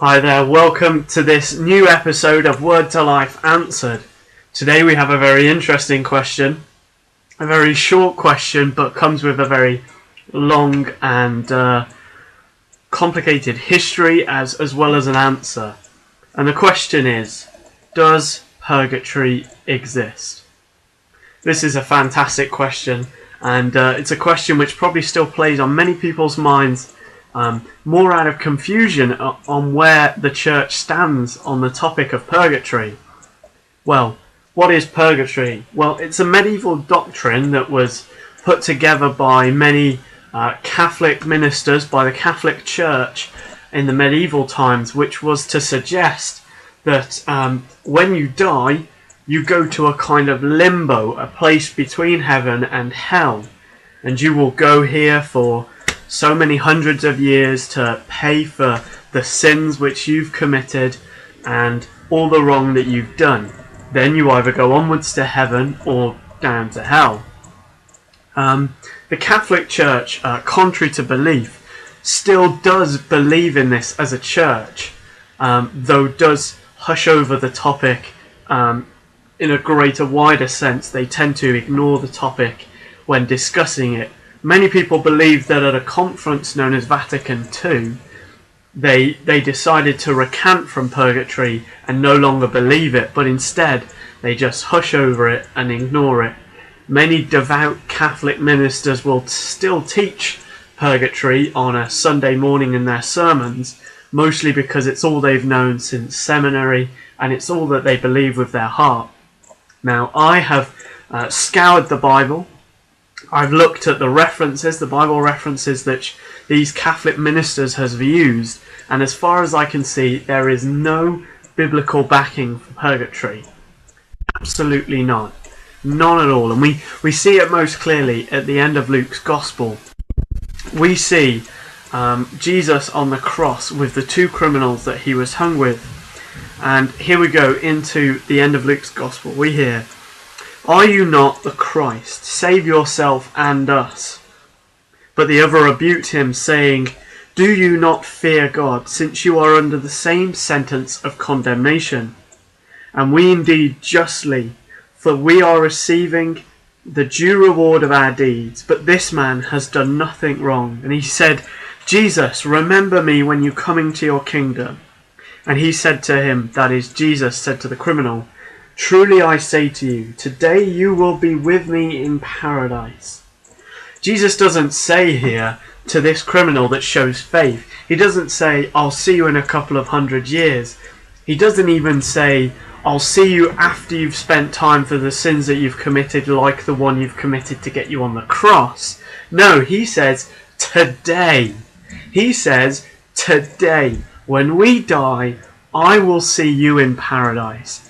Hi there, welcome to this new episode of Word to Life Answered. Today we have a very interesting question, a very short question, but comes with a very long and complicated history as well as an answer. And the question is, does purgatory exist? This is a fantastic question, and it's a question which probably still plays on many people's minds, more out of confusion on where the church stands on the topic of purgatory. Well, what is purgatory? Well, it's a medieval doctrine that was put together by many Catholic ministers, by the Catholic Church in the medieval times, which was to suggest that when you die, you go to a kind of limbo, a place between heaven and hell, and you will go here for so many hundreds of years to pay for the sins which you've committed and all the wrong that you've done. Then you either go onwards to heaven or down to hell. The Catholic Church, contrary to belief, still does believe in this as a church, though does hush over the topic in a greater, wider sense. They tend to ignore the topic when discussing it. Many people believe that at a conference known as Vatican II, they decided to recant from purgatory and no longer believe it, but instead they just hush over it and ignore it. Many devout Catholic ministers will still teach purgatory on a Sunday morning in their sermons, mostly because it's all they've known since seminary and it's all that they believe with their heart. Now, I have scoured the Bible. I've looked at the references, the Bible references that these Catholic ministers have used, and as far as I can see, there is no biblical backing for purgatory. Absolutely none. None at all. And we see it most clearly at the end of Luke's Gospel. We see Jesus on the cross with the two criminals that he was hung with. And here we go into the end of Luke's Gospel. We hear, "Are you not the Christ? Save yourself and us." But the other rebuked him, saying, "Do you not fear God, since you are under the same sentence of condemnation? And we indeed justly, for we are receiving the due reward of our deeds, but this man has done nothing wrong." And he said, "Jesus, remember me when you come into your kingdom." And he said to him, that is, Jesus said to the criminal, "Truly I say to you, today you will be with me in paradise." Jesus doesn't say here to this criminal that shows faith, he doesn't say, "I'll see you in a couple of 100 years. He doesn't even say, "I'll see you after you've spent time for the sins that you've committed, like the one you've committed to get you on the cross." No, he says, today. He says, today. When we die, I will see you in paradise.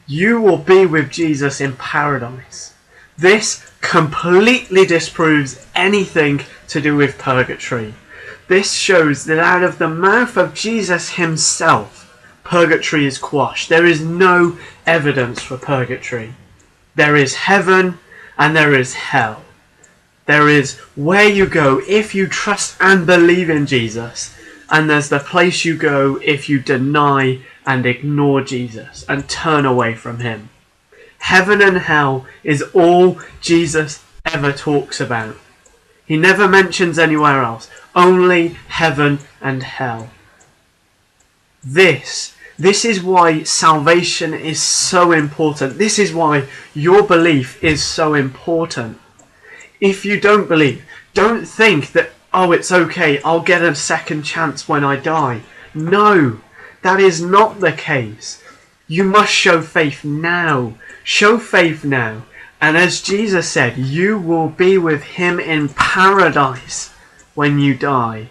You will be with Jesus in paradise. This completely disproves anything to do with purgatory. This shows that out of the mouth of Jesus himself, purgatory is quashed. There is no evidence for purgatory. There is heaven and there is hell. There is where you go if you trust and believe in Jesus, and there's the place you go if you deny and ignore Jesus and turn away from him. Heaven and hell is all Jesus ever talks about. He never mentions anywhere else. Only heaven and hell. This is why salvation is so important. This is why your belief is so important. If you don't believe, don't think that, "Oh, it's okay, I'll get a second chance when I die." No, that is not the case. You must show faith now. Show faith now. And as Jesus said, you will be with him in paradise when you die.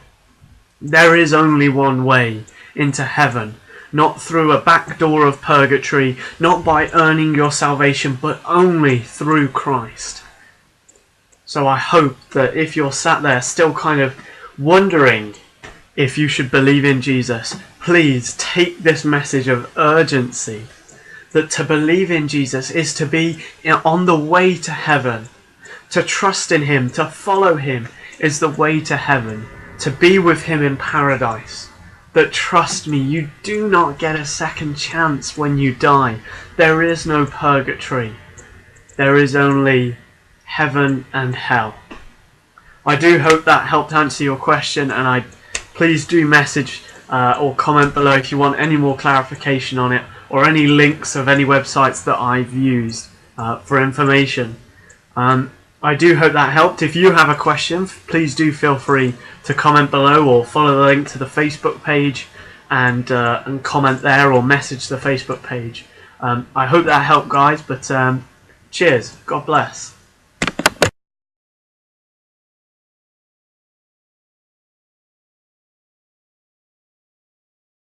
There is only one way into heaven. Not through a back door of purgatory, not by earning your salvation, but only through Christ. So I hope that if you're sat there still kind of wondering if you should believe in Jesus, please take this message of urgency, that to believe in Jesus is to be on the way to heaven. To trust in him, to follow him, is the way to heaven. To be with him in paradise. that, trust me, you do not get a second chance when you die. There is no purgatory. There is only heaven and hell. I do hope that helped answer your question, and please do message or comment below if you want any more clarification on it, or any links of any websites that I've used for information. I do hope that helped. If you have a question, please do feel free to comment below, or follow the link to the Facebook page and comment there, or message the Facebook page. I hope that helped, guys, but cheers. God bless.